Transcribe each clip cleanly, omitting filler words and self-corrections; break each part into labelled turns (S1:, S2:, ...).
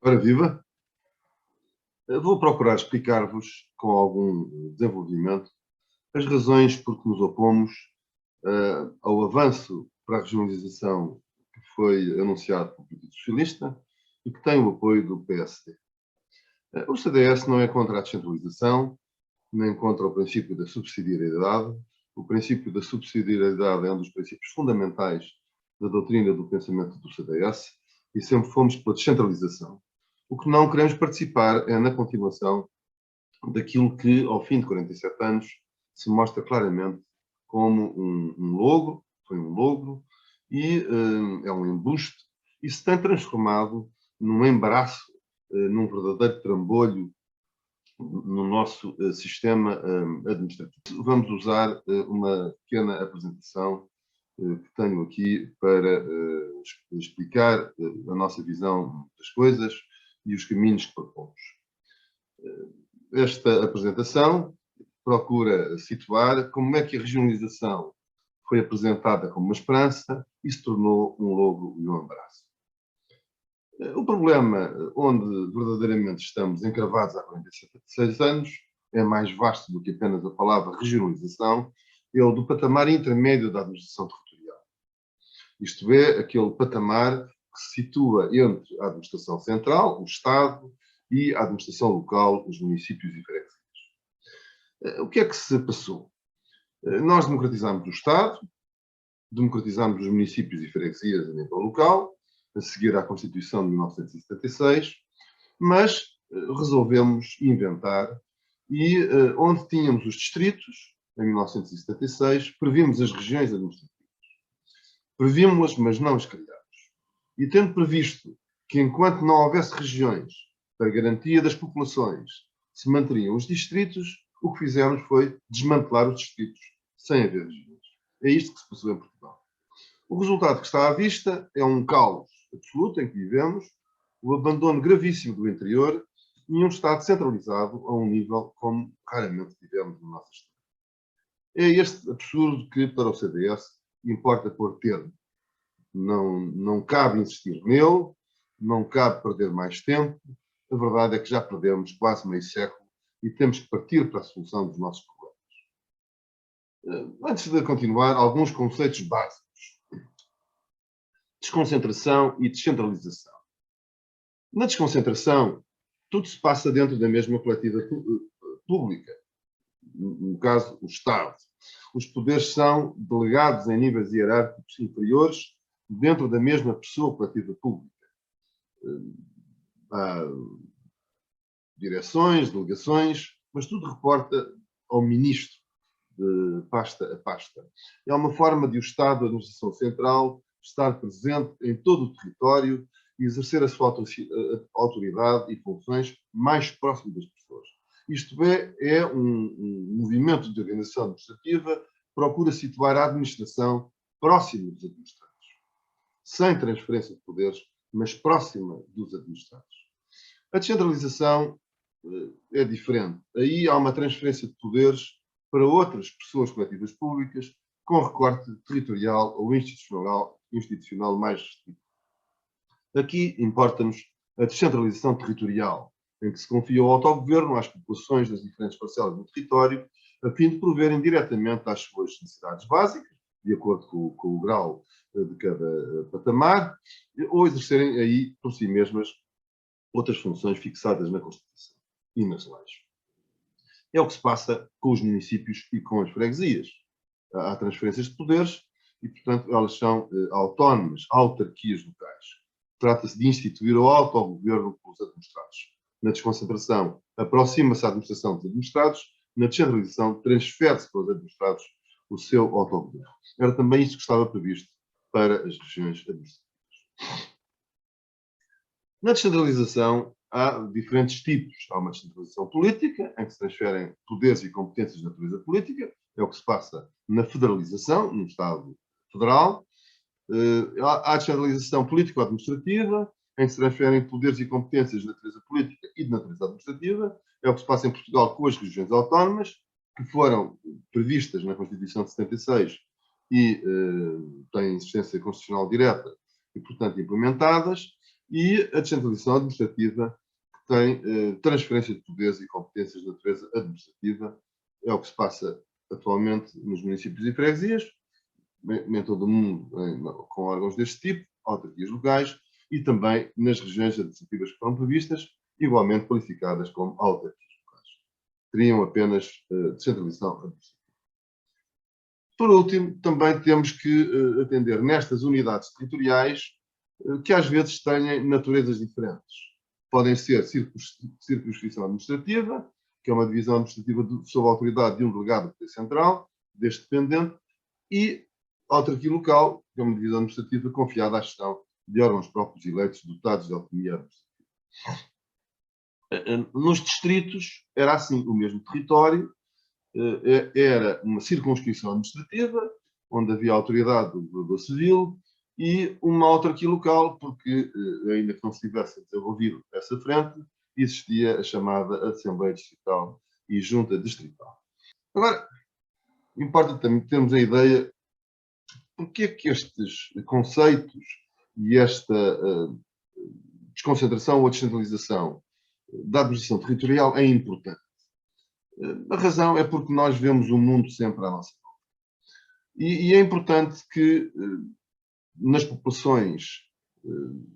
S1: Ora viva! Vou procurar explicar-vos, com algum desenvolvimento, as razões por que nos opomos ao avanço para a regionalização que foi anunciado pelo Partido Socialista e que tem o apoio do PSD. O CDS não é contra a descentralização, nem contra o princípio da subsidiariedade. O princípio da subsidiariedade é um dos princípios fundamentais da doutrina do pensamento do CDS e sempre fomos pela descentralização. O que não queremos participar é na continuação daquilo que, ao fim de 47 anos, se mostra claramente como um logro, foi um logro, e é um embuste, e se tem transformado num embaraço, num verdadeiro trambolho no nosso sistema administrativo. Vamos usar uma pequena apresentação que tenho aqui para explicar a nossa visão das coisas e os caminhos que propomos. Esta apresentação procura situar como é que a regionalização foi apresentada como uma esperança e se tornou um logro e um embaraço. O problema onde verdadeiramente estamos encravados há 46 anos é mais vasto do que apenas a palavra regionalização, é o do patamar intermédio da administração territorial. Isto é, aquele patamar que se situa entre a administração central, o Estado, e a administração local, os municípios e freguesias. O que é que se passou? Nós democratizámos o Estado, democratizámos os municípios e freguesias a nível local, a seguir à Constituição de 1976, mas resolvemos inventar e onde tínhamos os distritos, em 1976, previmos as regiões administrativas. Previmos-las, mas não as criámos. E tendo previsto que enquanto não houvesse regiões para garantia das populações, se manteriam os distritos, o que fizemos foi desmantelar os distritos sem haver regiões. É isto que se passou em Portugal. O resultado que está à vista é um caos absoluto em que vivemos, o abandono gravíssimo do interior e um Estado centralizado a um nível como raramente tivemos na nossa história. É este absurdo que, para o CDS, importa pôr termo. Não cabe insistir nele, não cabe perder mais tempo. A verdade é que já perdemos quase meio século e temos que partir para a solução dos nossos problemas. Antes de continuar, alguns conceitos básicos. Desconcentração e descentralização. Na desconcentração, tudo se passa dentro da mesma coletiva pública. No caso, o Estado. Os poderes são delegados em níveis hierárquicos inferiores dentro da mesma pessoa coletiva pública. Há direções, delegações, mas tudo reporta ao ministro de pasta a pasta. É uma forma de o Estado, a administração central, estar presente em todo o território e exercer a sua autoridade e funções mais próximo das pessoas. Isto é um movimento de organização administrativa que procura situar a administração próxima dos administrados. Sem transferência de poderes, mas próxima dos administrados. A descentralização é diferente. Aí há uma transferência de poderes para outras pessoas coletivas públicas com recorte territorial ou institucional mais restrito. Aqui importa-nos a descentralização territorial, em que se confia ao autogoverno às populações das diferentes parcelas do território, a fim de proverem diretamente às suas necessidades básicas, de acordo com o grau de cada patamar, ou exercerem aí por si mesmas outras funções fixadas na Constituição e nas leis. É o que se passa com os municípios e com as freguesias. Há transferências de poderes e, portanto, elas são autónomas, autarquias locais. Trata-se de instituir o autogoverno pelos administrados. Na desconcentração, aproxima-se a administração dos administrados. Na descentralização, transfere-se para os administrados o seu autogoverno. Era também isto que estava previsto para as regiões administrativas. Na descentralização, há diferentes tipos. Há uma descentralização política, em que se transferem poderes e competências de natureza política. É o que se passa na federalização, no Estado federal. Há a descentralização político-administrativa, em que se transferem poderes e competências de natureza política e de natureza administrativa. É o que se passa em Portugal com as regiões autónomas, que foram previstas na Constituição de 76 e têm existência constitucional direta e, portanto, implementadas. e a descentralização administrativa, que tem transferência de poderes e competências de natureza administrativa. É o que se passa atualmente nos municípios e freguesias, em todo o mundo, com órgãos deste tipo, autarquias locais, e também nas regiões administrativas que foram previstas, igualmente qualificadas como autarquias locais. Teriam apenas descentralização administrativa. Por último, também temos que atender nestas unidades territoriais que às vezes têm naturezas diferentes. Podem ser circunscrição administrativa, que é uma divisão administrativa sob a autoridade de um delegado do poder central, deste dependente, e autarquia local, que é uma divisão administrativa confiada à gestão de órgãos próprios eleitos dotados de autonomia administrativa. Nos distritos era assim, o mesmo território, era uma circunscrição administrativa, onde havia a autoridade do governador civil e uma autarquia local, porque, ainda que não se tivesse desenvolvido essa frente, existia a chamada Assembleia Distrital e Junta Distrital. Agora, importa também termos a ideia porque é que estes conceitos e esta desconcentração ou descentralização da administração territorial é importante. A razão é porque nós vemos o mundo sempre à nossa volta. E é importante que nas populações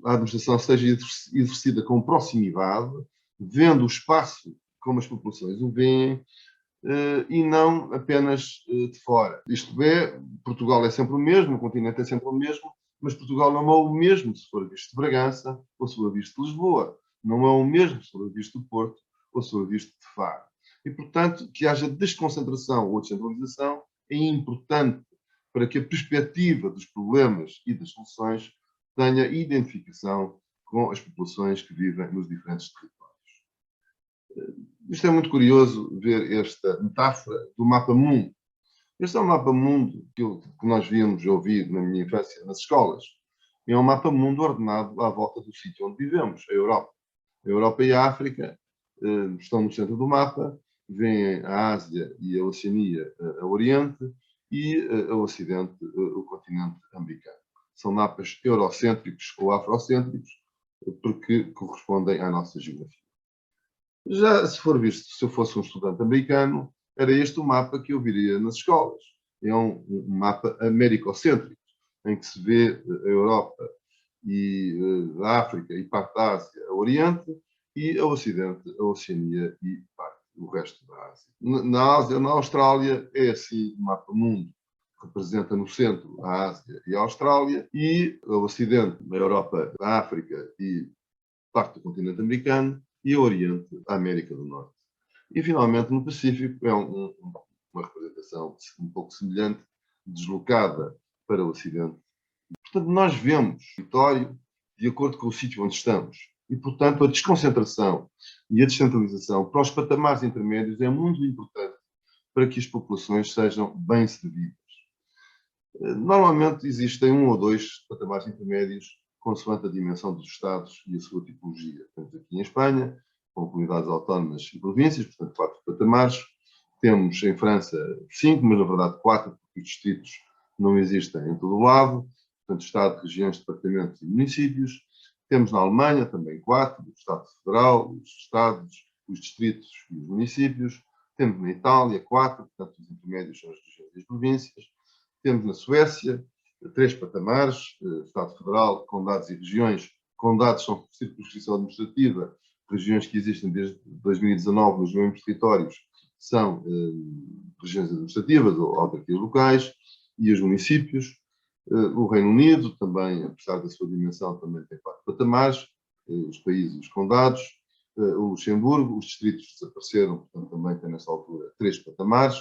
S1: a administração seja exercida com proximidade, vendo o espaço como as populações o veem, e não apenas de fora. Isto é, Portugal é sempre o mesmo, o continente é sempre o mesmo, mas Portugal não é o mesmo se for visto de Bragança ou se for visto de Lisboa. Não é o mesmo se for visto de Porto ou se for visto de Faro. E, portanto, que haja desconcentração ou descentralização é importante para que a perspectiva dos problemas e das soluções tenha identificação com as populações que vivem nos diferentes territórios. Isto é muito curioso ver esta metáfora do mapa-mundo. Este é um mapa-mundo que nós víamos ouvir na minha infância nas escolas. É um mapa-mundo ordenado à volta do sítio onde vivemos, a Europa. A Europa e a África estão no centro do mapa, vêm a Ásia e a Oceania a Oriente e o Ocidente, o continente americano. São mapas eurocêntricos ou afrocêntricos, porque correspondem à nossa geografia. Já se for visto, se eu fosse um estudante americano, era este o mapa que eu viria nas escolas. É um mapa americocêntrico, em que se vê a Europa e a África e parte da Ásia a Oriente, e o Ocidente, a Oceania e parte do resto da Ásia. Na Ásia, na Austrália, é assim o mapa-mundo, que representa no centro a Ásia e a Austrália, e o Ocidente, a Europa, a África e parte do continente americano, e o Oriente, a América do Norte. E, finalmente, no Pacífico, é uma representação um pouco semelhante, deslocada para o Ocidente. Portanto, nós vemos o território de acordo com o sítio onde estamos. E, portanto, a desconcentração e a descentralização para os patamares intermédios é muito importante para que as populações sejam bem servidas. Normalmente existem um ou dois patamares intermédios consoante a dimensão dos Estados e a sua tipologia. Temos aqui em Espanha, com comunidades autónomas e províncias, portanto, 4 patamares. Temos em França 5, mas na verdade 4, porque os distritos não existem em todo o lado. Portanto, Estado, regiões, departamentos e municípios. Temos na Alemanha também 4, o Estado Federal, os Estados, os distritos e os municípios. Temos na Itália 4, portanto, os intermédios são as regiões e as províncias. Temos na Suécia 3 patamares, Estado Federal, condados e regiões. Condados são circunscrição administrativa, regiões que existem desde 2019 nos mesmos territórios são regiões administrativas ou autarquias locais, e os municípios. O Reino Unido também, apesar da sua dimensão, também tem 4 patamares, os países, os condados. O Luxemburgo, os distritos desapareceram, portanto também tem nessa altura 3 patamares.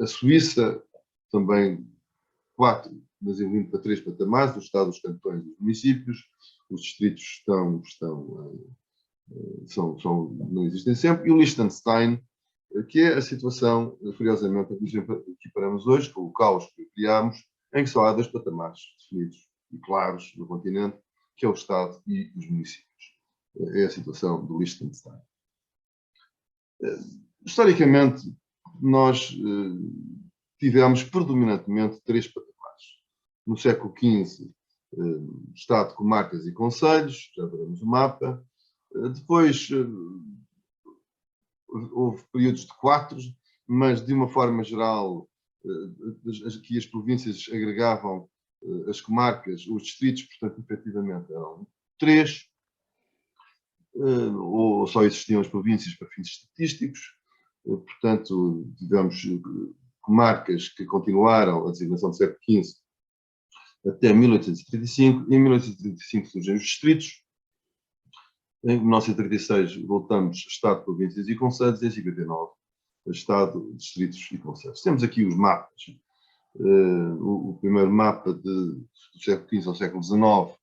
S1: A Suíça também 4, mas evoluindo para 3 patamares, os estados, os cantões e os municípios. Os distritos não existem sempre. E o Liechtenstein, que é a situação, curiosamente, a que equiparamos hoje, com o caos que criámos, em que só há 2 patamares definidos e claros no continente, que é o Estado e os municípios. É a situação do Liechtenstein. Historicamente, nós tivemos predominantemente 3 patamares. No século XV Estado, comarcas e concelhos, já veremos o mapa. Depois houve períodos de 4, mas de uma forma geral, que as províncias agregavam as comarcas, os distritos, portanto, efetivamente eram 3, ou só existiam as províncias para fins estatísticos. Portanto, tivemos comarcas que continuaram a designação do século XV até 1835. Em 1835 surgem os distritos. Em 1936 voltamos a Estado, províncias e concelhos. Em 59 a Estado, distritos e concelhos. Temos aqui os mapas. O primeiro mapa do século XV ao século XIX,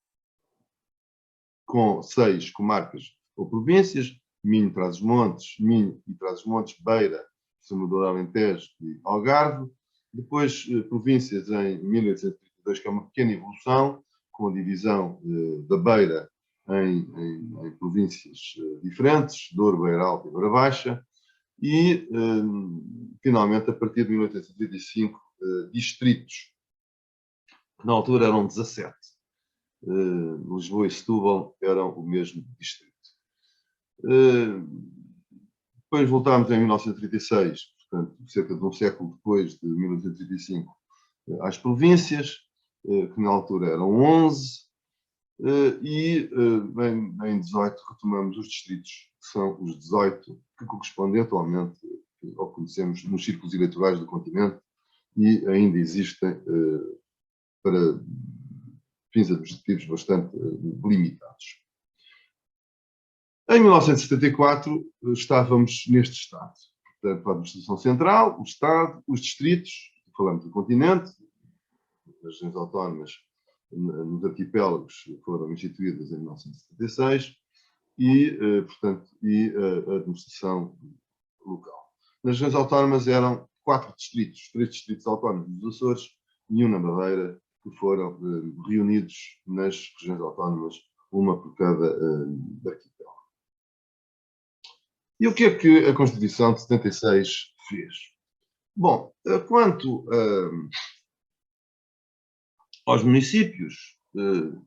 S1: com 6 comarcas ou províncias: Minho, Trás-os-Montes, Minho e Trás-os-Montes, Beira, Extremadura, Alentejo e Algarve. Depois, províncias em 1832, que é uma pequena evolução, com a divisão da Beira em províncias diferentes: Douro, Beira Alta e Beira Baixa. E, finalmente, a partir de 1835, distritos, que na altura eram 17. Lisboa e Setúbal eram o mesmo distrito. Depois voltámos em 1936, portanto, cerca de um século depois de 1935, às províncias, que na altura eram 11, e em 18 retomamos os distritos, que são os 18 que correspondem atualmente ao que conhecemos nos círculos eleitorais do continente e ainda existem para fins administrativos bastante limitados. Em 1974 estávamos neste estado. Portanto, a administração central, o Estado, os distritos, falamos do continente, as regiões autónomas nos arquipélagos foram instituídas em 1976 e, portanto, a administração local. Nas regiões autónomas eram 4 distritos, 3 distritos autónomos dos Açores e 1 na Madeira, que foram reunidos nas regiões autónomas, uma por cada arquipélago. E o que é que a Constituição de 76 fez? Bom, quanto aos municípios,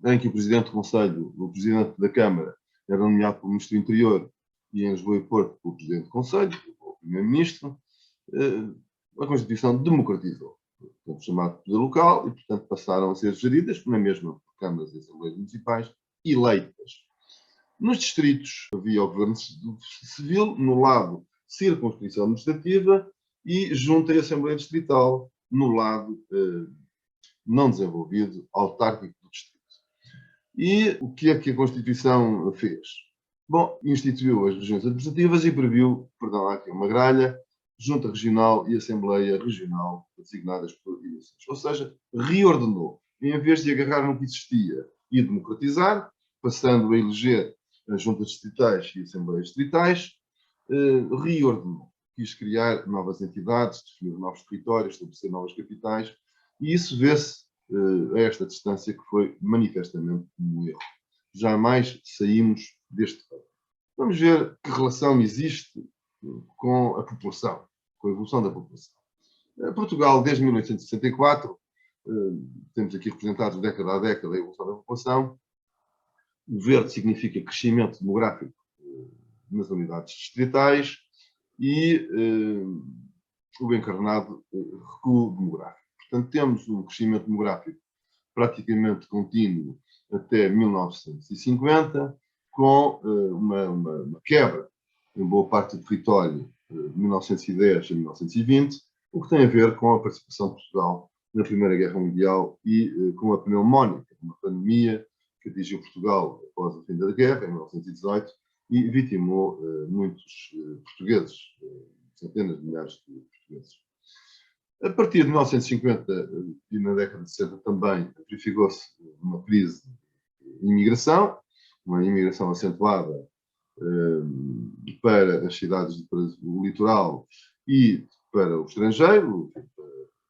S1: em que o Presidente do Conselho, o Presidente da Câmara, era nomeado pelo Ministro do Interior e em Lisboa e Porto pelo Presidente do Conselho, o Primeiro-Ministro, a Constituição democratizou, portanto, chamado poder local, e, portanto, passaram a ser geridas na mesma por câmaras e assembleias municipais eleitas. Nos distritos havia o governo civil, no lado circunscrição administrativa, e junta e Assembleia Distrital, no lado não desenvolvido, autárquico do distrito. E o que é que a Constituição fez? Bom, instituiu as regiões administrativas e previu, há aqui uma gralha, junta regional e Assembleia Regional designadas por eleições. Ou seja, reordenou. Em vez de agarrar no que existia e democratizar, passando a eleger as juntas distritais e assembleias distritais, reordenou. Quis criar novas entidades, definir novos territórios, estabelecer novas capitais, e isso vê-se a esta distância que foi manifestamente um erro. Jamais saímos deste campo. Vamos ver que relação existe com a população, com a evolução da população. Portugal, desde 1864, temos aqui representados década a década a evolução da população. O verde significa crescimento demográfico nas unidades distritais e o encarnado, recuo demográfico. Portanto, temos um crescimento demográfico praticamente contínuo até 1950, com uma quebra em boa parte do território de 1910 a 1920, o que tem a ver com a participação de Portugal na Primeira Guerra Mundial e com a pneumónica, uma pandemia que atingiu Portugal após o fim da guerra, em 1918, e vitimou muitos portugueses, centenas de milhares de portugueses. A partir de 1950 e na década de 60 também verificou-se uma crise de imigração, uma imigração acentuada para as cidades, para o litoral e para o estrangeiro.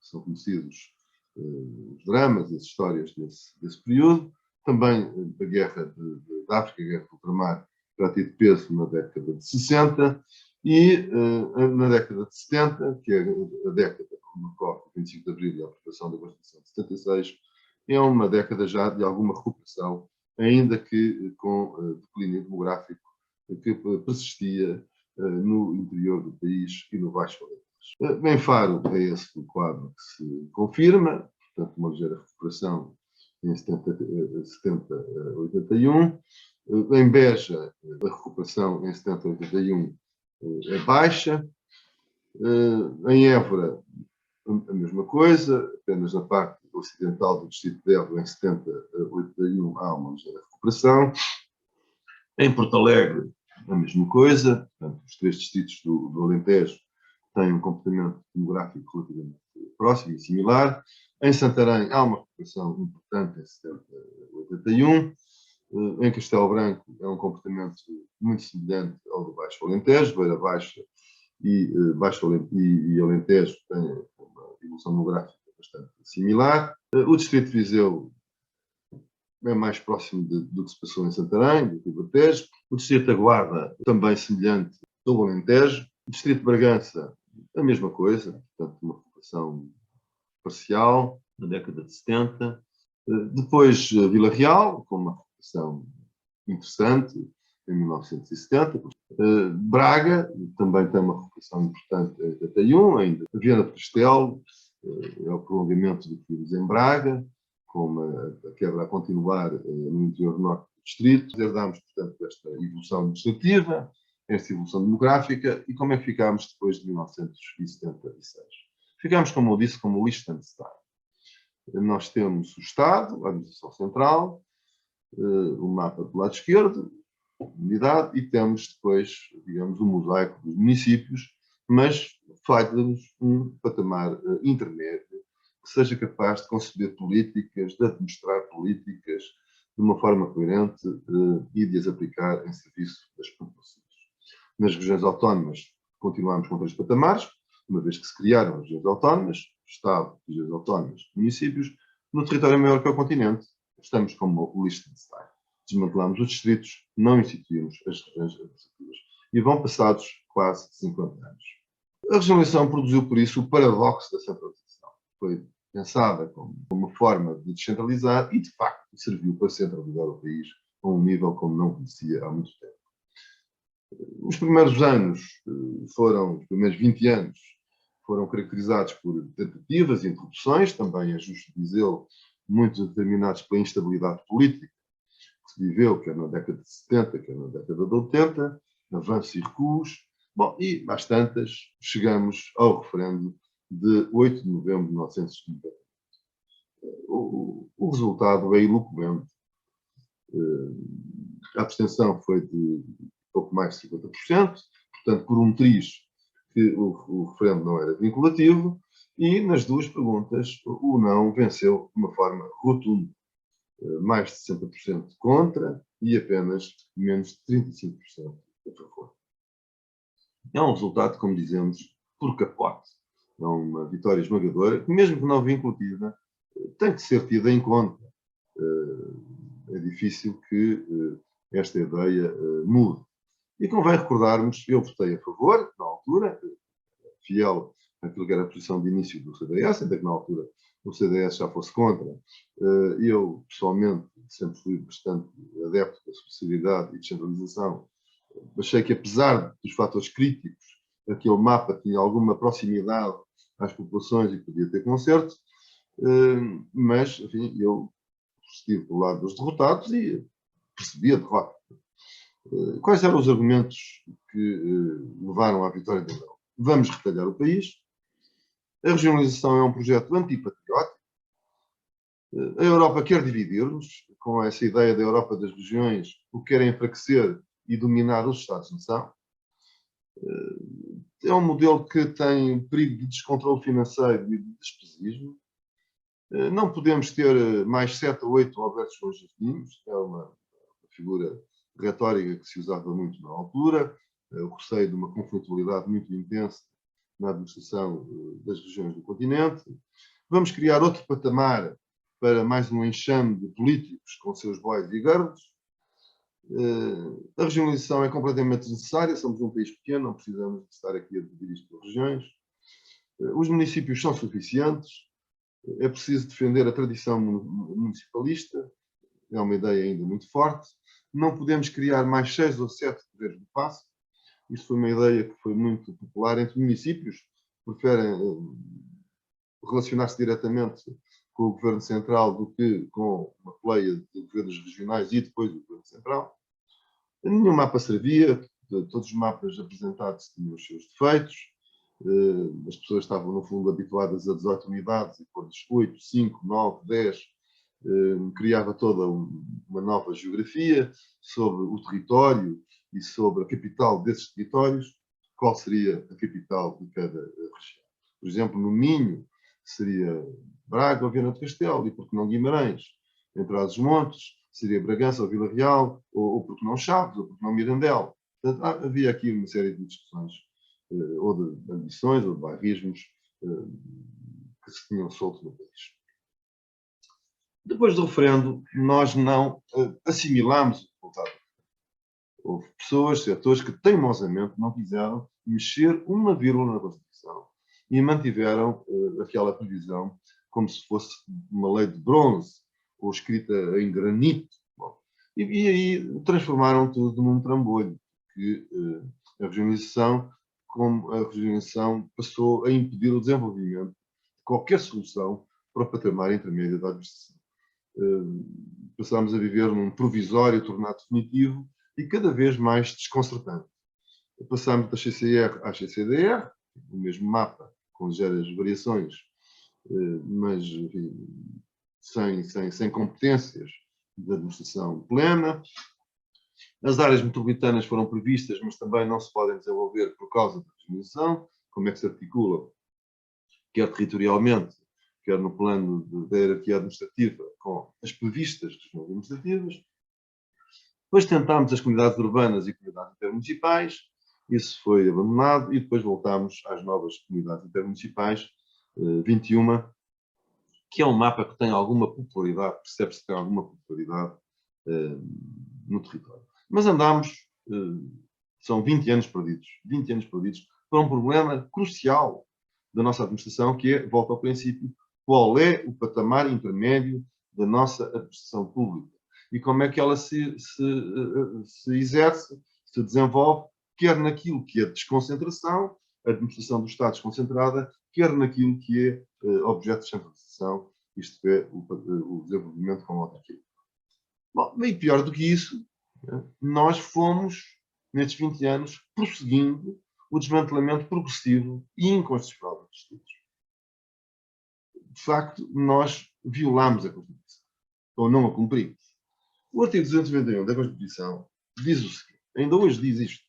S1: São conhecidos os dramas, as histórias desse período. Também a guerra da África, a guerra do ultramar, terá tido peso na década de 60 e na década de 70, que é a década que ocorre o 25 de Abril e a aprovação da Constituição de 76, é uma década já de alguma recuperação, ainda que com declínio demográfico que persistia no interior do país e no Baixo Alentejo. Em Faro é esse o quadro que se confirma, portanto, uma ligeira recuperação em 70-81. Em Beja, a recuperação em 70-81 é baixa. Em Évora, a mesma coisa, apenas na parte ocidental do distrito de Évora, em 70-81, há uma ligeira recuperação. Em Porto Alegre, a mesma coisa, portanto, os três distritos do Alentejo têm um comportamento demográfico relativamente próximo e similar. Em Santarém, há uma recuperação importante em 70-81. Em Castelo Branco, é um comportamento muito semelhante ao do Baixo Alentejo, Beira Baixa e Alentejo têm uma evolução demográfica bastante similar. O distrito de Viseu é mais próximo do que se passou em Santarém, do Ribatejo. O distrito da Guarda, também semelhante ao Alentejo. O distrito de Bragança, a mesma coisa, portanto, uma recuperação parcial, na década de 70. Depois, Vila Real, com uma recuperação interessante, em 1970. Braga, também tem uma recuperação importante em 81, ainda. Viana do Castelo, é o prolongamento do que vimos em Braga, com a quebra a continuar no interior norte do distrito. Herdámos, portanto, esta evolução administrativa, esta evolução demográfica, e como é que ficámos depois de 1976? Ficámos, como eu disse, como Liechtenstein. Nós temos o Estado, a administração central, o mapa do lado esquerdo, a unidade, e temos depois, digamos, o mosaico dos municípios, mas falta-nos um patamar intermédio que seja capaz de conceber políticas, de administrar políticas de uma forma coerente e de as aplicar em serviço das populações. Nas regiões autónomas continuamos com 3 patamares, uma vez que se criaram as regiões autónomas, Estado, regiões autónomas, municípios. No território maior que é o continente, estamos como o Liechtenstein. Desmantelamos os distritos, não instituímos as regiões administrativas. E vão passados quase 50 anos. A regionalização produziu, por isso, o paradoxo da centralização. Foi pensada como uma forma de descentralizar e, de facto, serviu para centralizar o país a um nível como não conhecia há muito tempo. Os primeiros anos os primeiros 20 anos, foram caracterizados por tentativas e interrupções, também é justo dizê-lo, muito determinados pela instabilidade política que se viveu, quer na década de 70, quer na década de 80, avanços e recuos. Bom, e às tantas chegamos ao referendo de 8 de novembro de 1990. O resultado é eloquente. A abstenção foi de pouco mais de 50%, portanto, por um triz que o referendo não era vinculativo, e nas duas perguntas o não venceu de uma forma rotunda. Mais de 60% contra e apenas menos de 35% a favor. É um resultado, como dizemos, por capote. É uma vitória esmagadora, que mesmo que não vinculativa, tem que ser tida em conta. É difícil que esta ideia mude. E convém recordarmos, eu votei a favor, na altura, fiel àquilo que era a posição de início do CDS, ainda que na altura o CDS já fosse contra. Eu, pessoalmente, sempre fui bastante adepto da subsidiariedade e descentralização. Achei que, apesar dos fatores críticos, aquele mapa tinha alguma proximidade às populações e podia ter conserto, mas, enfim, eu estive do lado dos derrotados e percebi a derrota. Quais eram os argumentos que levaram à vitória da União? Vamos retalhar o país. A regionalização é um projeto antipatriótico. A Europa quer dividir-nos, com essa ideia da Europa das regiões, o que querem enfraquecer e dominar os Estados-nação. É um modelo que tem perigo de descontrole financeiro e de despesismo. Não podemos ter mais 7 ou 8 Albertos Longínquos, é uma figura retórica que se usava muito na altura, o receio de uma conflitualidade muito intensa na administração das regiões do continente. Vamos criar outro patamar para mais um enxame de políticos com seus bois e girls. A regionalização é completamente desnecessária, somos um país pequeno, não precisamos de estar aqui a dividir isto por regiões. Os municípios são suficientes. É preciso defender a tradição municipalista, é uma ideia ainda muito forte. Não podemos criar mais 6 ou 7 poderes do passe. Isto foi uma ideia que foi muito popular entre municípios, preferem relacionar-se diretamente com o governo central do que com uma pleia de governos regionais e depois do governo central. Nenhum mapa servia, todos os mapas apresentados tinham os seus defeitos, as pessoas estavam, no fundo, habituadas a 18 unidades e pôr-lhes 8, 5, 9, 10, criava toda uma nova geografia sobre o território e sobre a capital desses territórios, qual seria a capital de cada região. Por exemplo, no Minho seria Braga ou Viana do Castelo, e por que não Guimarães? Em Trás-os-Montes seria Bragança ou Vila Real, ou por que não Chaves, ou por que não Mirandela. Portanto, havia aqui uma série de discussões, ou de ambições, ou de bairrismos, que se tinham solto no país. Depois do referendo, nós não assimilámos o resultado. Houve pessoas, setores, que teimosamente não quiseram mexer uma vírgula na Constituição e mantiveram aquela previsão como se fosse uma lei de bronze ou escrita em granito. Bom, e aí transformaram tudo num trambolho, que a regionalização passou a impedir o desenvolvimento de qualquer solução para o patamar intermédio da administração. Passámos a viver num provisório tornado definitivo e cada vez mais desconcertante. Passámos da CCR à CCDR, o mesmo mapa, com ligeiras variações, mas enfim, sem competências de administração plena. As áreas metropolitanas foram previstas, mas também não se podem desenvolver por causa da regionalização. Como é que se articula, quer territorialmente, quer no plano da hierarquia administrativa, com as previstas regiões administrativas. Depois tentámos as comunidades urbanas e comunidades intermunicipais, isso foi abandonado, e depois voltámos às novas comunidades intermunicipais, 21, que é um mapa que tem alguma popularidade, percebe-se que tem alguma popularidade no território. Mas andámos, são 20 anos perdidos, para um problema crucial da nossa administração, que é, volta ao princípio, qual é o patamar intermédio da nossa administração pública e como é que ela se exerce, se desenvolve, quer naquilo que é desconcentração, a administração do Estado desconcentrada, quer naquilo que é objeto de centralização, isto é, o desenvolvimento com autarquia. Bom, e pior do que isso, nós fomos, nestes 20 anos, prosseguindo o desmantelamento progressivo e inconstitucional dos distritos. De facto, nós violámos a Constituição, ou não a cumprimos. O artigo 291 da Constituição diz o seguinte, ainda hoje diz isto: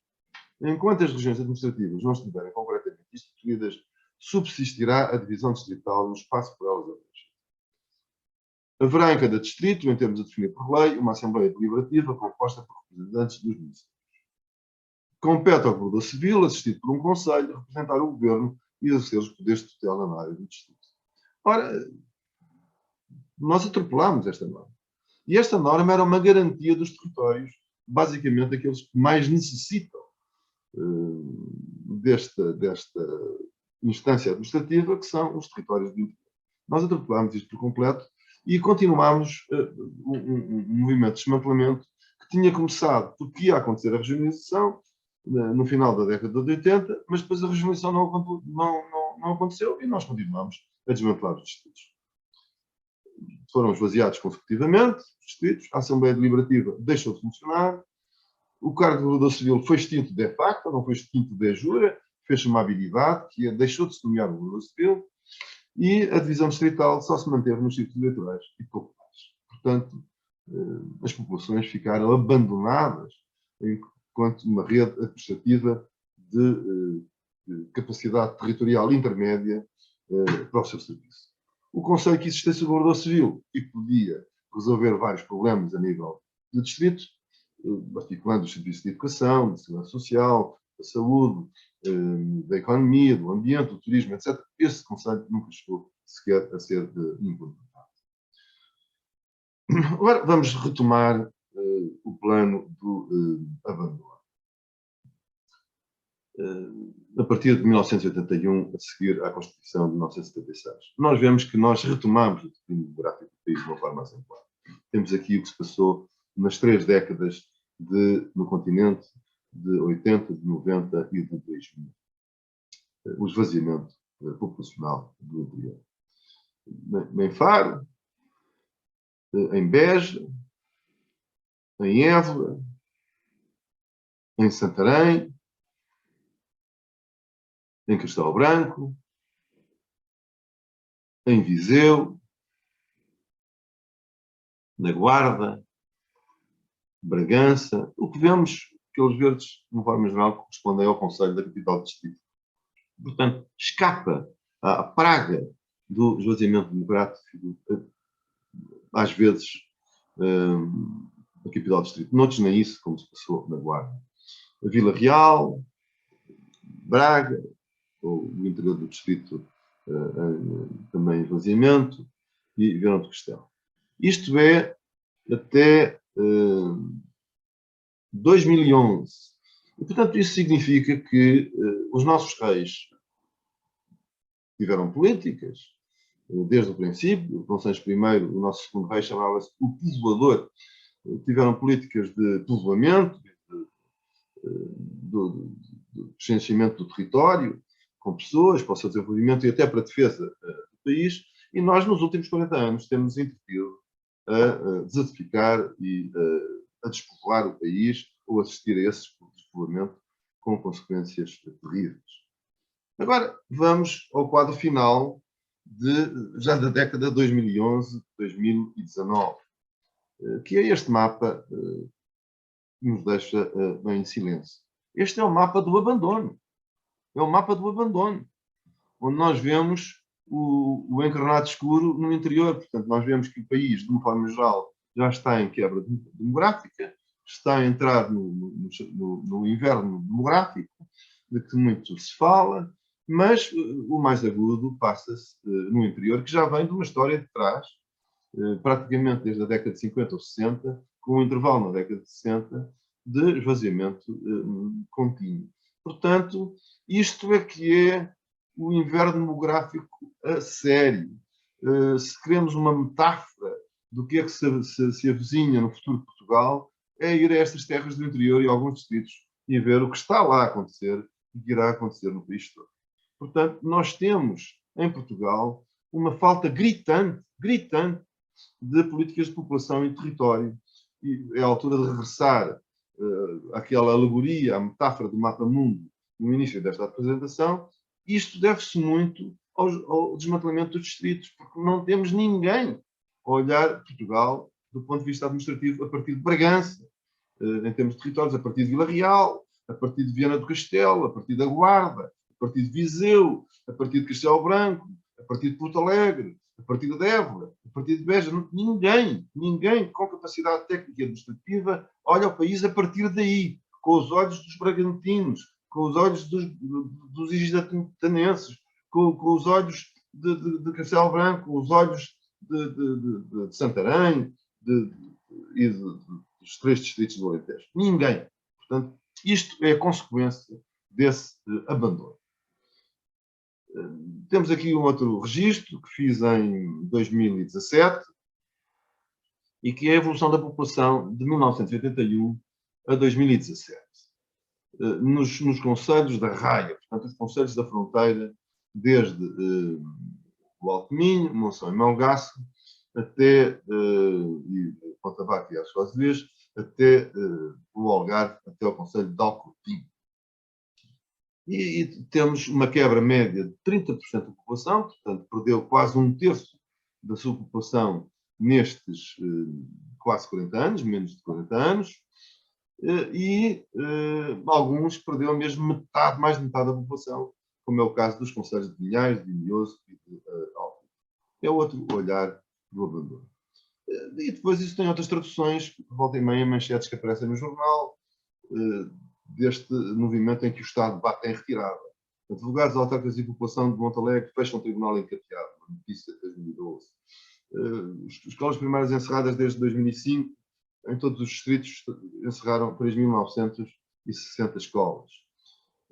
S1: enquanto as regiões administrativas não estiverem concretamente instituídas, subsistirá a divisão distrital no espaço por elas abrangido. Haverá em cada distrito, em termos a definir por lei, uma Assembleia Deliberativa composta por representantes dos municípios. Compete ao Governador Civil, assistido por um Conselho, representar o Governo e exercer os poderes de tutela na área do distrito. Ora, nós atropelámos esta norma. E esta norma era uma garantia dos territórios, basicamente aqueles que mais necessitam desta instância administrativa, que são os territórios do interior. Nós atropelámos isto por completo e continuámos um movimento de desmantelamento que tinha começado porque ia acontecer a regionalização no final da década de 80, mas depois a regionalização não aconteceu e nós continuámos a desmantelar os distritos. Foram esvaziados consecutivamente os distritos, a Assembleia Deliberativa deixou de funcionar, o cargo de Governador Civil foi extinto de facto, não foi extinto de jure, fez uma habilidade, que deixou de se nomear o Governador Civil, e a divisão distrital só se manteve nos círculos eleitorais e pouco mais. Portanto, as populações ficaram abandonadas enquanto uma rede administrativa de capacidade territorial intermédia para o seu serviço. O Conselho que existisse o Governador Civil e podia resolver vários problemas a nível de distrito, articulando os serviços de educação, de segurança social, da saúde, da economia, do ambiente, do turismo, etc. Esse Conselho nunca chegou sequer a ser implementado. Agora vamos retomar o plano do abandono. a partir de 1981, a seguir à Constituição de 1976. Nós vemos que nós retomamos o declínio demográfico do país de uma forma exemplar. Temos aqui o que se passou nas 3 décadas no continente, de 80, de 90 e de 2000. O esvaziamento populacional do interior. Em Faro, em Beja, em Évora, em Santarém, em Castelo Branco, em Viseu, na Guarda, Bragança. O que vemos que os verdes, de uma forma geral, correspondem ao Conselho da Capital do Distrito. Portanto, escapa à praga do esvaziamento demográfico, às vezes, da Capital do Distrito. Noutros nem isso, como se passou na Guarda. A Vila Real, Braga, ou o interior do distrito, também esvaziamento, e Viana do Castelo. Isto é até 2011. E, portanto, isso significa que os nossos reis tiveram políticas, desde o princípio. Dom Sancho I, o nosso segundo rei, chamava-se o povoador. Tiveram políticas de povoamento, do descenchimento do território, com pessoas, para o seu desenvolvimento e até para a defesa do país. E nós, nos últimos 40 anos, temos intervido a desertificar e a despovoar o país ou assistir a esse despovoamento com consequências terríveis. Agora, vamos ao quadro final já da década 2011-2019, que é este mapa que nos deixa bem em silêncio. Este é o mapa do abandono. É o mapa do abandono, onde nós vemos o encarnado escuro no interior. Portanto, nós vemos que o país, de uma forma geral, já está em quebra demográfica, está a entrar no inverno demográfico, de que muito se fala, mas o mais agudo passa-se no interior, que já vem de uma história de trás, praticamente desde a década de 50 ou 60, com um intervalo na década de 60, de esvaziamento contínuo. Portanto, isto é que é o inverno demográfico a sério. Se queremos uma metáfora do que é que se avizinha no futuro de Portugal, é ir a estas terras do interior e a alguns distritos e ver o que está lá a acontecer e que irá acontecer no país todo. Portanto, nós temos em Portugal uma falta gritante de políticas de população e território. E é a altura de regressar àquela alegoria, à metáfora do mapa-mundo no início desta apresentação. Isto deve-se muito ao desmantelamento dos distritos, porque não temos ninguém a olhar Portugal do ponto de vista administrativo a partir de Bragança, em termos de territórios, a partir de Vila Real, a partir de Viana do Castelo, a partir da Guarda, a partir de Viseu, a partir de Castelo Branco, a partir de Porto Alegre, a partir de Évora, a partir de Beja. Ninguém com capacidade técnica e administrativa olha o país a partir daí, com os olhos dos bragantinos, com os olhos dos igitanenses, com os olhos de Castelo Branco, com os olhos de Santarém e dos 3 distritos do Alentejo. Ninguém. Portanto, isto é a consequência desse abandono. Temos aqui um outro registro que fiz em 2017 e que é a evolução da população de 1981 a 2017. Nos concelhos da Raia, portanto, os concelhos da fronteira, desde o Alto Minho, Monção e Melgaço, até Ponta Vaca e Açores, até o Algarve, até o concelho de Alcotim. E temos uma quebra média de 30% da população, portanto, perdeu quase 1/3 da sua população nestes quase 40 anos, menos de 40 anos, e alguns perdeu mesmo metade, mais de metade da população, como é o caso dos concelhos de Vinhais, de Minhoso e de Alto. É outro olhar do abandono. E depois isso tem outras traduções, volta e meia, manchetes que aparecem no jornal, deste movimento em que o Estado bate em retirada. Advogados, autarcas e população de Monte Alegre fecham o tribunal encadeado, uma notícia de 2012. Escolas primárias encerradas desde 2005, em todos os distritos encerraram 3.960 escolas.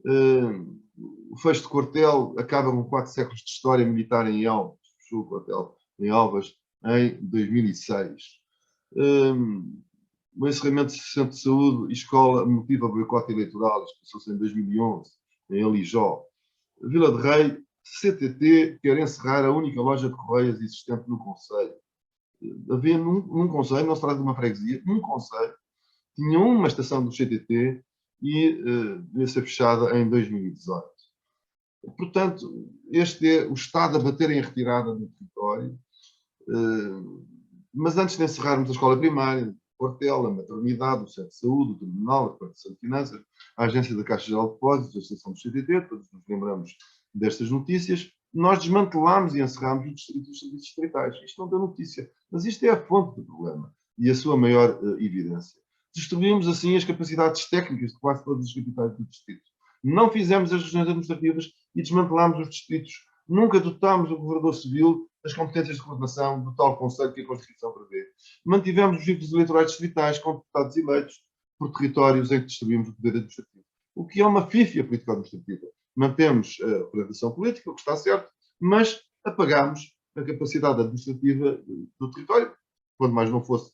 S1: O fecho de quartel acaba com 4 séculos de história militar em Elvas, fechou o quartel em Elvas em 2006. O encerramento de centro de saúde e escola motiva boicote eleitoral, isto passou-se em 2011, em Alijó. Vila de Rei, CTT quer encerrar a única loja de correias existente no concelho. Havia num concelho, não se trata de uma freguesia, num concelho, tinha uma estação do CTT e devia ser fechada em 2018. Portanto, este é o Estado a bater em retirada no território. Mas antes de encerrarmos a escola primária, o quartel, a maternidade, o centro de saúde, o tribunal, a Departamento de Finanças, a agência da Caixa Geral de Depósitos, a estação do CTT, todos nos lembramos destas notícias, nós desmantelámos e encerrámos o distrito dos serviços distritais. Isto não dá notícia, mas isto é a fonte do problema e a sua maior evidência. Destruímos assim as capacidades técnicas de quase todas as capitais do distrito. Não fizemos as regiões administrativas e desmantelámos os distritos. Nunca dotámos o governador civil das competências de coordenação do tal Conselho que a Constituição prevê. Mantivemos os ciclos eleitorais distritais com deputados eleitos por territórios em que distribuímos o poder administrativo. O que é uma fífia político-administrativa. Mantemos a representação política, o que está certo, mas apagamos a capacidade administrativa do território, quando mais não fosse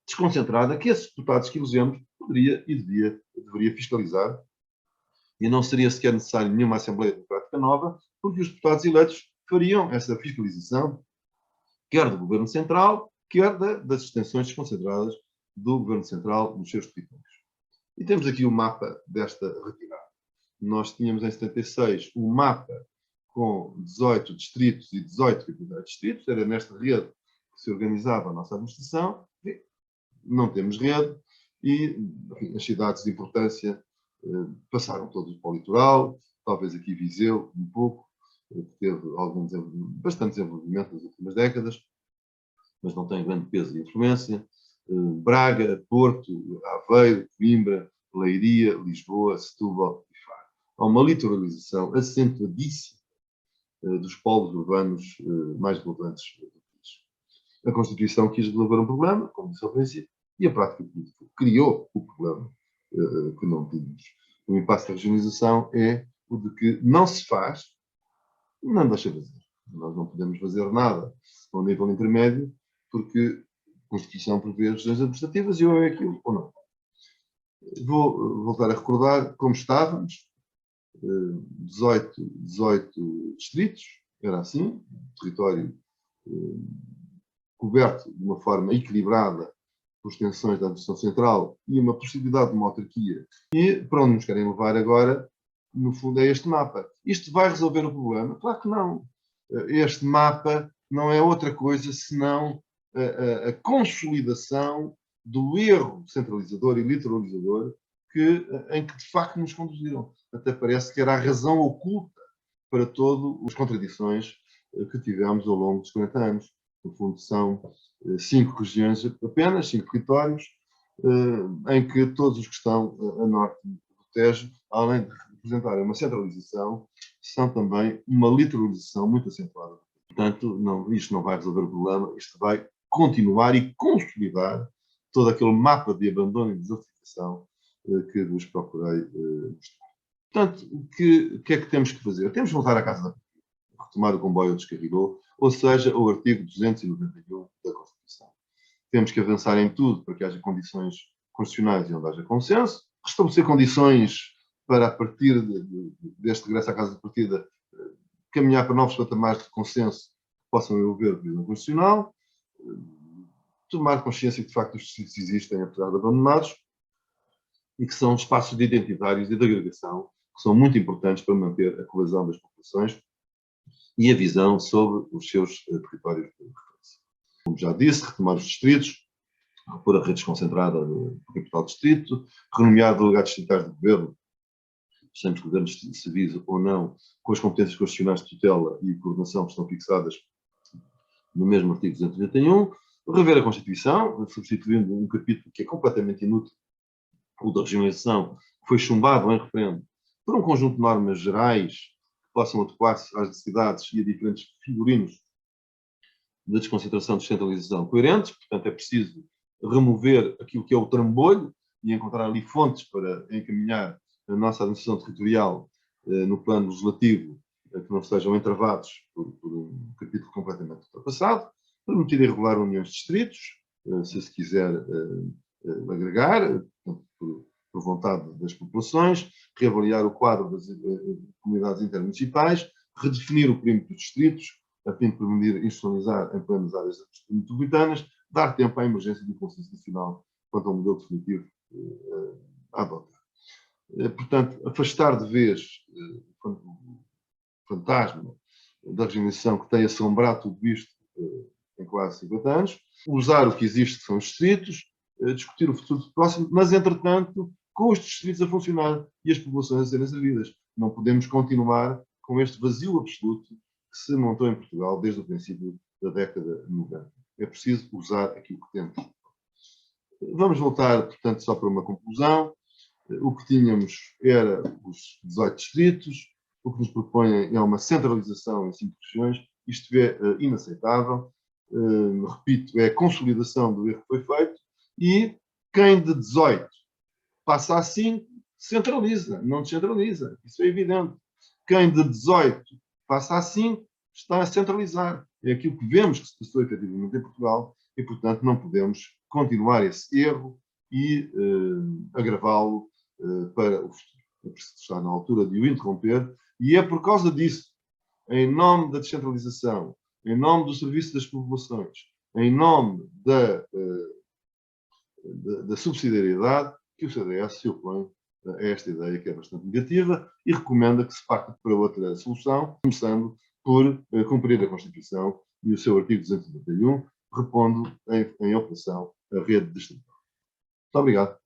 S1: desconcentrada, que esses deputados que elegemos poderia e deveria fiscalizar, e não seria sequer necessário nenhuma Assembleia Democrática nova, porque os deputados eleitos fariam essa fiscalização, quer do Governo Central, quer das extensões desconcentradas do Governo Central nos seus territórios. E temos aqui o mapa desta retirada. Nós tínhamos em 76 um mapa com 18 distritos e 18 capitais distritos, era nesta rede que se organizava a nossa administração. Não temos rede e, enfim, as cidades de importância passaram todas para o litoral, talvez aqui Viseu um pouco, teve bastante desenvolvimento nas últimas décadas, mas não tem grande peso e influência. Braga, Porto, Aveiro, Coimbra, Leiria, Lisboa, Setúbal e Faro. Há uma litoralização acentuadíssima dos polos urbanos mais relevantes do país. A Constituição quis resolver um problema, como disse ao princípio, e a prática política criou o problema que não tínhamos. O impasse da regionalização é o de que não se faz, não deixa de fazer. Nós não podemos fazer nada ao nível intermédio, porque a Constituição prevê as regiões administrativas e ou é aquilo ou não. Vou voltar a recordar como estávamos. 18 distritos, era assim, território coberto de uma forma equilibrada por extensões da administração central e uma possibilidade de uma autarquia. E para onde nos querem levar agora, no fundo, é este mapa. Isto vai resolver o problema? Claro que não. Este mapa não é outra coisa senão a consolidação do erro centralizador e litoralizador em que de facto nos conduziram. Até parece que era a razão oculta para todas as contradições que tivemos ao longo dos 40 anos. No fundo, são 5 regiões apenas, 5 territórios, em que todos os que estão a norte do Tejo, além de representarem uma centralização, são também uma litoralização muito acentuada. Portanto, isto não vai resolver o problema, isto vai continuar e consolidar todo aquele mapa de abandono e desertificação que vos procurei mostrar. Portanto, o que é que temos que fazer? Temos que voltar à casa da partida, retomar o comboio descarrilou, ou seja, o artigo 291 da Constituição. Temos que avançar em tudo para que haja condições constitucionais e onde haja consenso, restabelecer condições para, a partir deste regresso à casa de partida, caminhar para novos patamares de consenso que possam envolver a vida constitucional, tomar consciência que, de facto, os distritos existem, apesar de abandonados, e que são espaços de identitários e de agregação que são muito importantes para manter a coesão das populações e a visão sobre os seus territórios de referência. Como já disse, retomar os distritos, repor a rede desconcentrada do capital distrito, renomear delegados distritais de governo, sejamos governos civis ou não, com as competências constitucionais de tutela e coordenação que estão fixadas no mesmo artigo 281, rever a Constituição, substituindo um capítulo que é completamente inútil, o da regionalização, que foi chumbado em referendo, por um conjunto de normas gerais que possam adequar-se às necessidades e a diferentes figurinos da desconcentração e descentralização coerentes. Portanto, é preciso remover aquilo que é o trambolho e encontrar ali fontes para encaminhar a nossa administração territorial no plano legislativo, que não sejam entravados por um capítulo completamente ultrapassado, permitir e regular uniões de distritos, se quiser agregar, por vontade das populações, reavaliar o quadro das comunidades intermunicipais, redefinir o perímetro dos distritos, a fim de permitir institucionalizar em plenas áreas metropolitanas, dar tempo à emergência do consenso nacional quanto ao modelo definitivo a adotar. Portanto, afastar de vez o fantasma da regeneração que tem assombrado tudo isto em quase 50 anos, usar o que existe, que são os distritos, discutir o futuro próximo, mas, entretanto, com os distritos a funcionar e as populações a serem servidas. Não podemos continuar com este vazio absoluto que se montou em Portugal desde o princípio da década de 90. É preciso usar aquilo que temos. Vamos voltar, portanto, só para uma conclusão. O que tínhamos era os 18 distritos, o que nos propõem é uma centralização em 5 regiões. Isto é inaceitável. Repito, é a consolidação do erro que foi feito e quem de 18 passa a 5, centraliza, não descentraliza. Isso é evidente. Quem de 18 passa a 5 está a centralizar. É aquilo que vemos que se passou efetivamente em Portugal e, portanto, não podemos continuar esse erro e agravá-lo para o futuro. É preciso estar na altura de o interromper e é por causa disso, em nome da descentralização, em nome do serviço das populações, em nome da subsidiariedade, que o CDS se opõe a esta ideia que é bastante negativa e recomenda que se parte para outra solução, começando por cumprir a Constituição e o seu artigo 291, repondo em operação a rede distrital. Muito obrigado.